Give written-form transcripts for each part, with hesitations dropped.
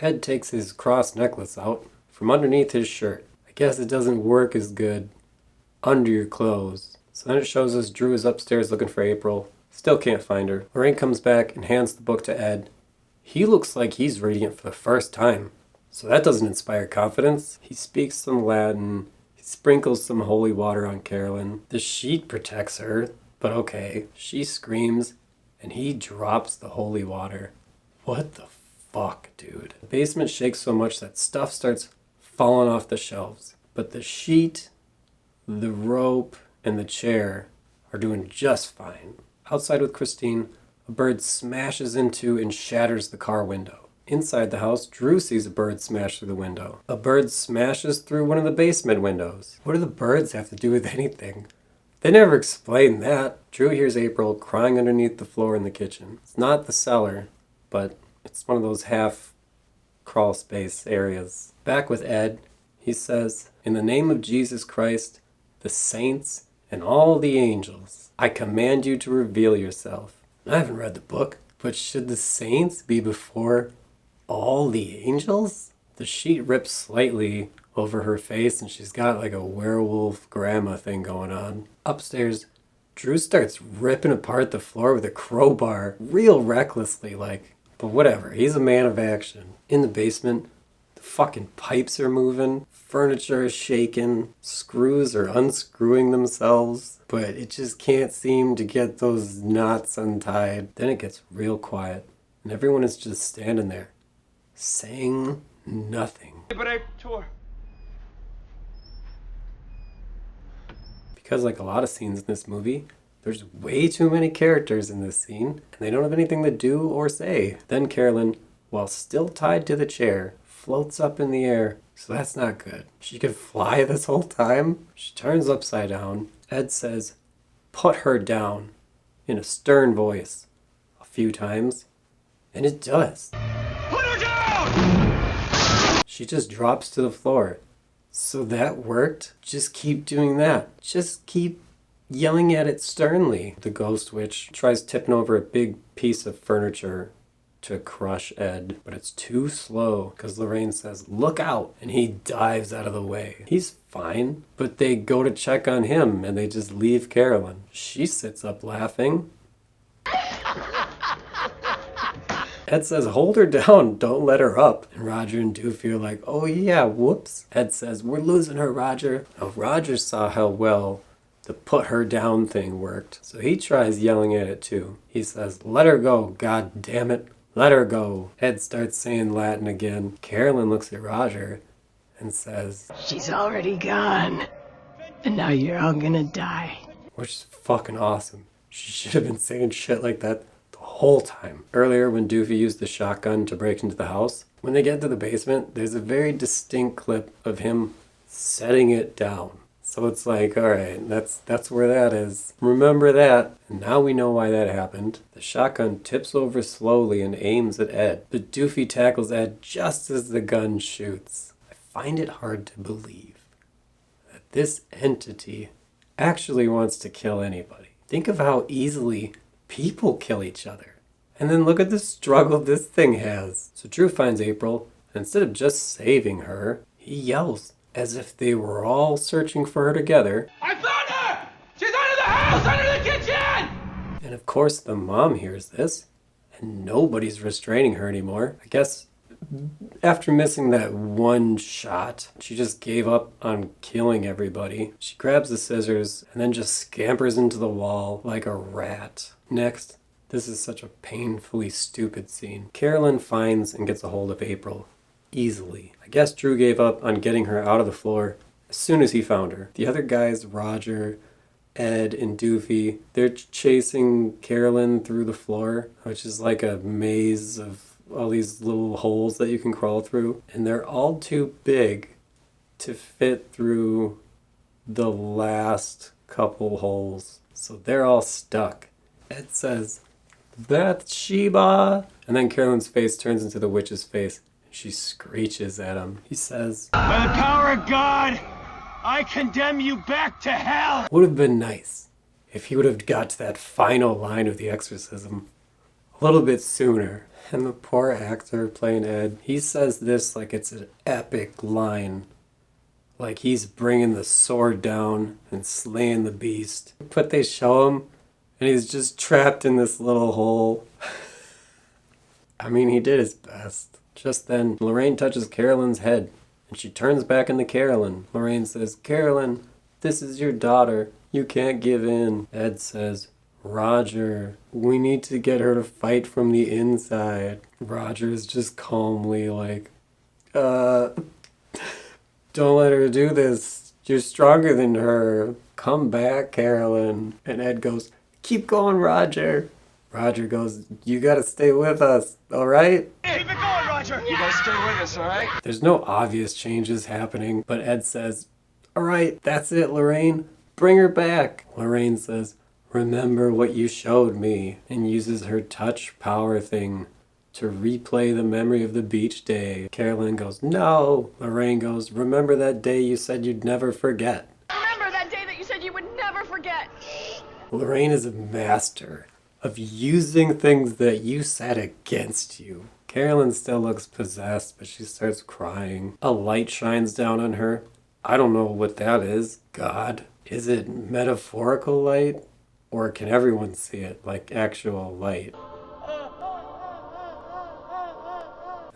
Ed takes his cross necklace out from underneath his shirt. I guess it doesn't work as good under your clothes. So then it shows us Drew is upstairs looking for April. Still can't find her. Lorraine comes back and hands the book to Ed. He looks like he's reading it for the first time. So that doesn't inspire confidence. He speaks some Latin. He sprinkles some holy water on Carolyn. The sheet protects her, but okay. She screams and he drops the holy water. What the fuck, dude? The basement shakes so much that stuff starts falling off the shelves. But the sheet, the rope, and the chair are doing just fine. Outside with Christine, a bird smashes into and shatters the car window. Inside the house, Drew sees a bird smash through the window. A bird smashes through one of the basement windows. What do the birds have to do with anything? They never explain that. Drew hears April crying underneath the floor in the kitchen. It's not the cellar, but it's one of those half crawl space areas. Back with Ed, he says, "In the name of Jesus Christ, the saints, and all the angels, I command you to reveal yourself." I haven't read the book, but should the saints be before all the angels? The sheet rips slightly over her face and she's got like a werewolf grandma thing going on. Upstairs, Drew starts ripping apart the floor with a crowbar, real recklessly like, but whatever, he's a man of action. In the basement, the fucking pipes are moving, furniture is shaking, screws are unscrewing themselves, but it just can't seem to get those knots untied. Then it gets real quiet, and everyone is just standing there, saying nothing. But I tore. Because like a lot of scenes in this movie, there's way too many characters in this scene, and they don't have anything to do or say. Then Carolyn, while still tied to the chair, floats up in the air, so that's not good. She could fly this whole time. She turns upside down. Ed says, "Put her down," in a stern voice a few times, and it does. Put her down! She just drops to the floor. So that worked. Just keep doing that. Just keep yelling at it sternly. The ghost witch tries tipping over a big piece of furniture to crush Ed, but it's too slow because Lorraine says, "Look out," and he dives out of the way. He's fine, but they go to check on him and they just leave Carolyn. She sits up laughing. Ed says, "Hold her down, don't let her up." And Roger and Doofy are like, "Oh yeah, whoops." Ed says, "We're losing her, Roger." Now Roger saw how well the put her down thing worked, so he tries yelling at it too. He says, "Let her go, god damn it. Let her go." Ed starts saying Latin again. Carolyn looks at Roger and says, "She's already gone, and now you're all gonna die." Which is fucking awesome. She should have been saying shit like that the whole time. Earlier when Doofy used the shotgun to break into the house, when they get to the basement, there's a very distinct clip of him setting it down. So it's like, alright, that's where that is. Remember that. And now we know why that happened. The shotgun tips over slowly and aims at Ed. But Doofy tackles Ed just as the gun shoots. I find it hard to believe that this entity actually wants to kill anybody. Think of how easily people kill each other. And then look at the struggle this thing has. So Drew finds April, and instead of just saving her, he yells, as if they were all searching for her together. I found her! She's under the house, under the kitchen! And of course the mom hears this, and nobody's restraining her anymore. I guess after missing that one shot, she just gave up on killing everybody. She grabs the scissors and then just scampers into the wall like a rat. Next, this is such a painfully stupid scene. Carolyn finds and gets a hold of April. Easily. I guess Drew gave up on getting her out of the floor as soon as he found her. The other guys, Roger, Ed, and Doofy, they're chasing Carolyn through the floor, which is like a maze of all these little holes that you can crawl through. And they're all too big to fit through the last couple holes. So they're all stuck. Ed says, "Bathsheba!" And then Carolyn's face turns into the witch's face. She screeches at him. He says, "By the power of God, I condemn you back to hell!" Would have been nice if he would have got to that final line of the exorcism a little bit sooner. And the poor actor playing Ed, he says this like it's an epic line. Like he's bringing the sword down and slaying the beast. But they show him and he's just trapped in this little hole. I mean, he did his best. Just then, Lorraine touches Carolyn's head and she turns back into Carolyn. Lorraine says, "Carolyn, this is your daughter. You can't give in." Ed says, "Roger, we need to get her to fight from the inside." Roger is just calmly like, don't let her do this. You're stronger than her. Come back, Carolyn." And Ed goes, "Keep going, Roger." Roger goes, "You gotta stay with us, alright?" Keep it going, Roger! You gotta stay with us, alright? There's no obvious changes happening, but Ed says, "Alright, that's it, Lorraine. Bring her back." Lorraine says, "Remember what you showed me," and uses her touch power thing to replay the memory of the beach day. Carolyn goes, "No." Lorraine goes, "Remember that day you said you'd never forget." Remember that day that you said you would never forget. Lorraine is a master of using things that you said against you. Carolyn still looks possessed, but she starts crying. A light shines down on her. I don't know what that is. God? Is it metaphorical light? Or can everyone see it, like actual light?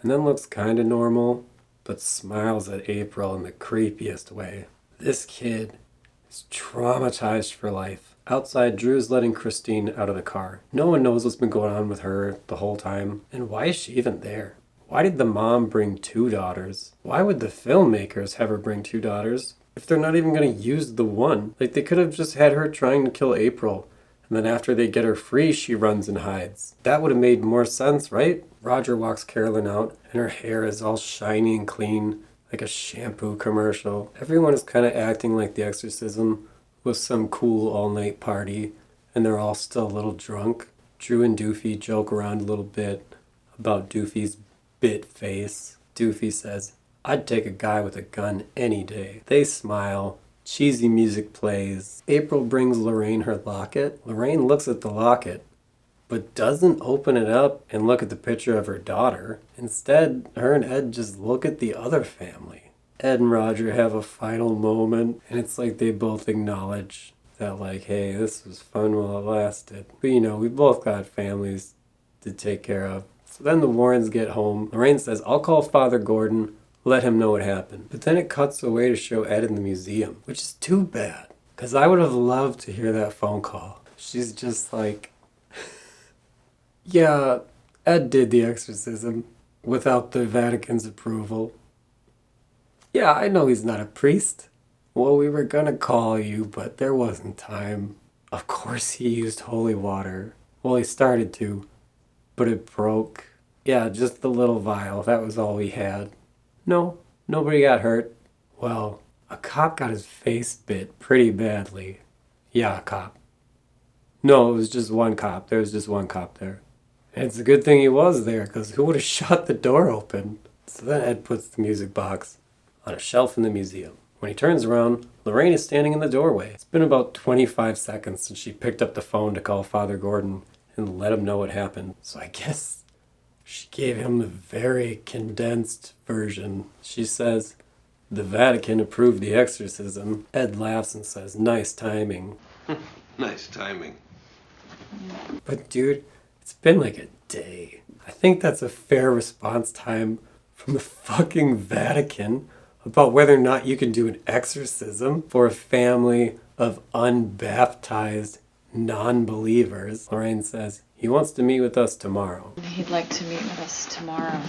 And then looks kinda normal, but smiles at April in the creepiest way. This kid is traumatized for life. Outside, Drew's letting Christine out of the car. No one knows what's been going on with her the whole time. And why is she even there? Why did the mom bring 2 daughters? Why would the filmmakers have her bring 2 daughters if they're not even going to use the one? Like, they could have just had her trying to kill April, and then after they get her free, she runs and hides. That would have made more sense, right? Roger walks Carolyn out, and her hair is all shiny and clean, like a shampoo commercial. Everyone is kind of acting like The Exorcism was some cool all-night party, and they're all still a little drunk. Drew and Doofy joke around a little bit about Doofy's bit face. Doofy says, "I'd take a guy with a gun any day." They smile. Cheesy music plays. April brings Lorraine her locket. Lorraine looks at the locket, but doesn't open it up and look at the picture of her daughter. Instead, her and Ed just look at the other family. Ed and Roger have a final moment, and it's like they both acknowledge that, like, hey, this was fun while it lasted. But, you know, we both got families to take care of. So then the Warrens get home. Lorraine says, "I'll call Father Gordon, let him know what happened." But then it cuts away to show Ed in the museum, which is too bad, because I would have loved to hear that phone call. She's just like, "Yeah, Ed did the exorcism without the Vatican's approval. Yeah, I know he's not a priest. Well, we were gonna call you, but there wasn't time. Of course he used holy water. Well, he started to, but it broke. Yeah, just the little vial. That was all we had. No, nobody got hurt. Well, a cop got his face bit pretty badly. Yeah, a cop. No, it was just one cop. There was just one cop there. And it's a good thing he was there, because who would have shot the door open?" So then Ed puts the music box on a shelf in the museum. When he turns around, Lorraine is standing in the doorway. It's been about 25 seconds since she picked up the phone to call Father Gordon and let him know what happened. So I guess she gave him the very condensed version. She says, "The Vatican approved the exorcism." Ed laughs and says, "Nice timing." Nice timing. But dude, it's been like a day. I think that's a fair response time from the fucking Vatican about whether or not you can do an exorcism for a family of unbaptized non-believers. Lorraine says, "He wants to meet with us tomorrow." He'd like to meet with us tomorrow.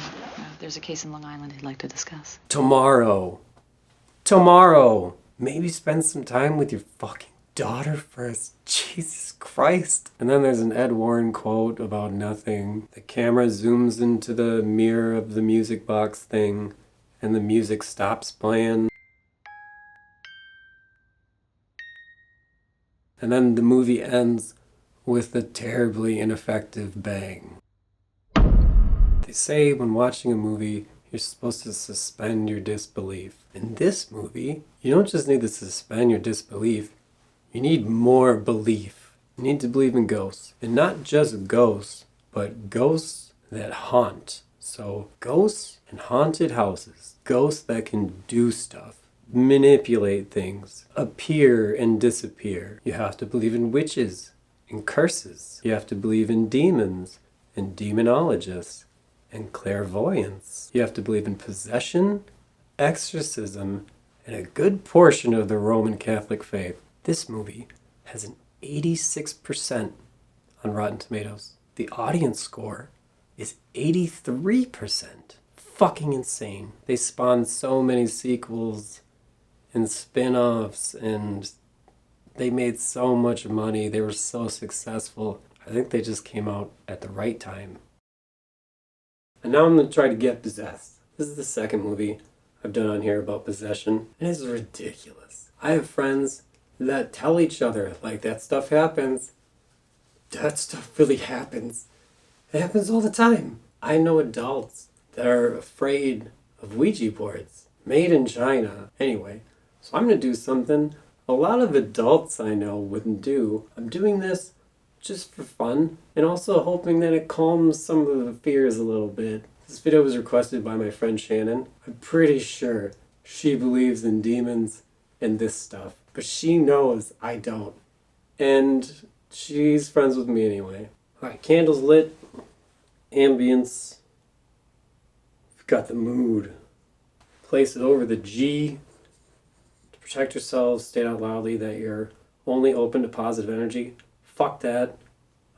There's a case in Long Island he'd like to discuss. Tomorrow. Tomorrow. Maybe spend some time with your fucking daughter first. Jesus Christ. And then there's an Ed Warren quote about nothing. The camera zooms into the mirror of the music box thing, and the music stops playing. And then the movie ends with a terribly ineffective bang. They say when watching a movie, you're supposed to suspend your disbelief. In this movie, you don't just need to suspend your disbelief, you need more belief. You need to believe in ghosts. And not just ghosts, but ghosts that haunt. So ghosts and haunted houses, ghosts that can do stuff, manipulate things, appear and disappear. You have to believe in witches and curses. You have to believe in demons and demonologists and clairvoyance. You have to believe in possession, exorcism, and a good portion of the Roman Catholic faith. This movie has an 86% on Rotten Tomatoes. The audience score is 83%. Fucking insane. They spawned so many sequels and spin-offs, and they made so much money. They were so successful. I think they just came out at the right time. And now I'm going to try to get possessed. This is the second movie I've done on here about possession, and it's ridiculous. I have friends that tell each other, like, that stuff happens. That stuff really happens. It happens all the time. I know adults that are afraid of Ouija boards, made in China. Anyway, so I'm going to do something a lot of adults I know wouldn't do. I'm doing this just for fun, and also hoping that it calms some of the fears a little bit. This video was requested by my friend Shannon. I'm pretty sure she believes in demons and this stuff, but she knows I don't. And she's friends with me anyway. Alright, candles lit, ambience. We've got the mood. Place it over the G. To protect yourselves, state out loudly that you're only open to positive energy. Fuck that.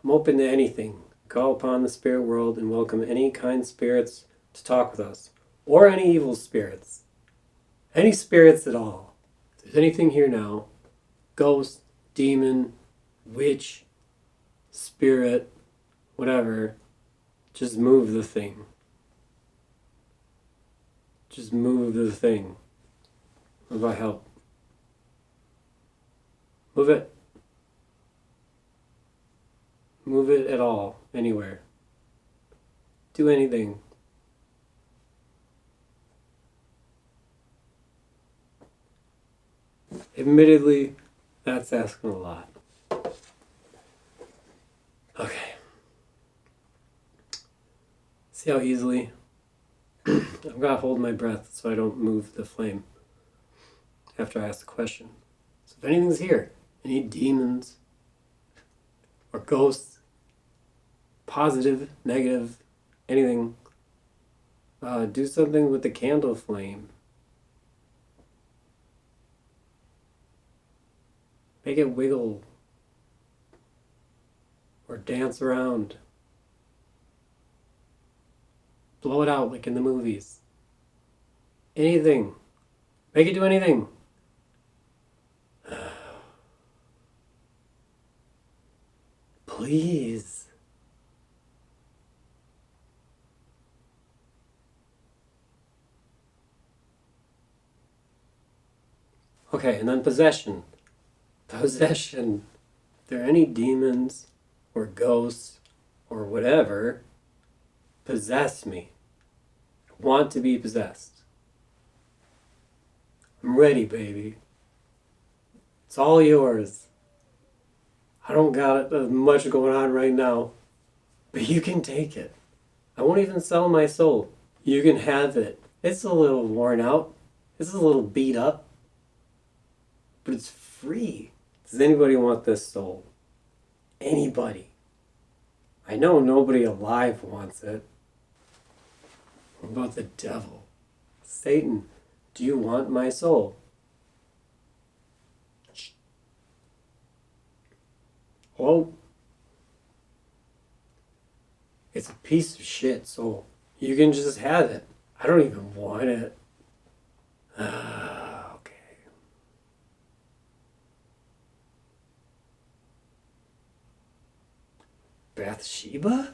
I'm open to anything. Call upon the spirit world and welcome any kind spirits to talk with us. Or any evil spirits. Any spirits at all. If there's anything here now, ghost, demon, witch, spirit, whatever, just move the thing. Just move the thing. If I help. Move it. Move it at all, anywhere. Do anything. Admittedly, that's asking a lot. Okay. See how easily? I've got to hold my breath so I don't move the flame after I ask the question. So if anything's here, any demons or ghosts, positive, negative, anything, do something with the candle flame. Make it wiggle or dance around. Blow it out like in the movies. Anything. Make it do anything. Please. Okay, and then possession. Possession. If there are any demons or ghosts or whatever, possess me. I want to be possessed. I'm ready, baby. It's all yours. I don't got much going on right now, but you can take it. I won't even sell my soul. You can have it. It's a little worn out. It's a little beat up, but it's free. Does anybody want this soul? Anybody? I know nobody alive wants it. What about the devil? Satan, do you want my soul? Well, it's a piece of shit soul. You can just have it. I don't even want it. Okay. Bathsheba?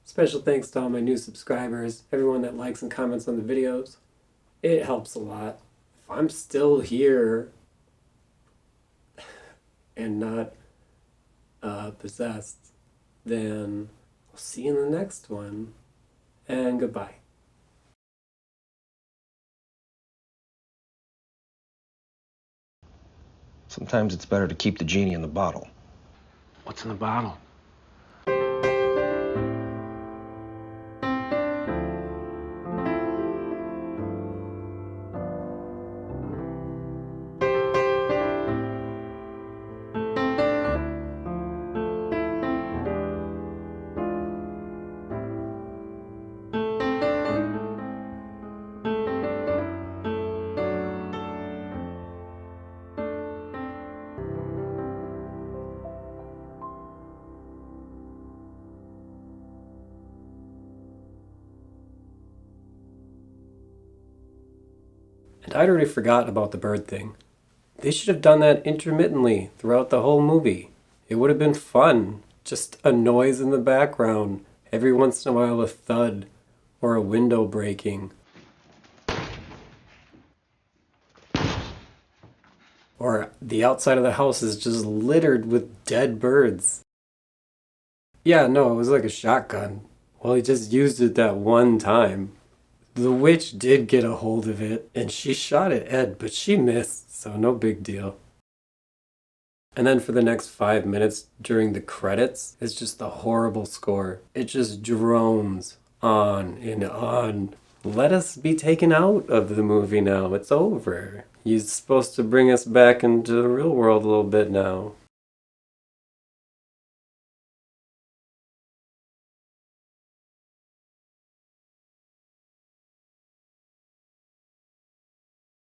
Special thanks to all my new subscribers, everyone that likes and comments on the videos. It helps a lot. If I'm still here and not possessed, then I'll see you in the next one, and goodbye. Sometimes it's better to keep the genie in the bottle. What's in the bottle? And I'd already forgot about the bird thing. They should have done that intermittently throughout the whole movie. It would have been fun. Just a noise in the background. Every once in a while a thud or a window breaking. Or the outside of the house is just littered with dead birds. Yeah, no, it was like a shotgun. Well, he just used it that one time. The witch did get a hold of it, and she shot at Ed, but she missed, so no big deal. And then for the next 5 minutes during the credits, it's just the horrible score. It just drones on and on. Let us be taken out of the movie now. It's over. He's supposed to bring us back into the real world a little bit now.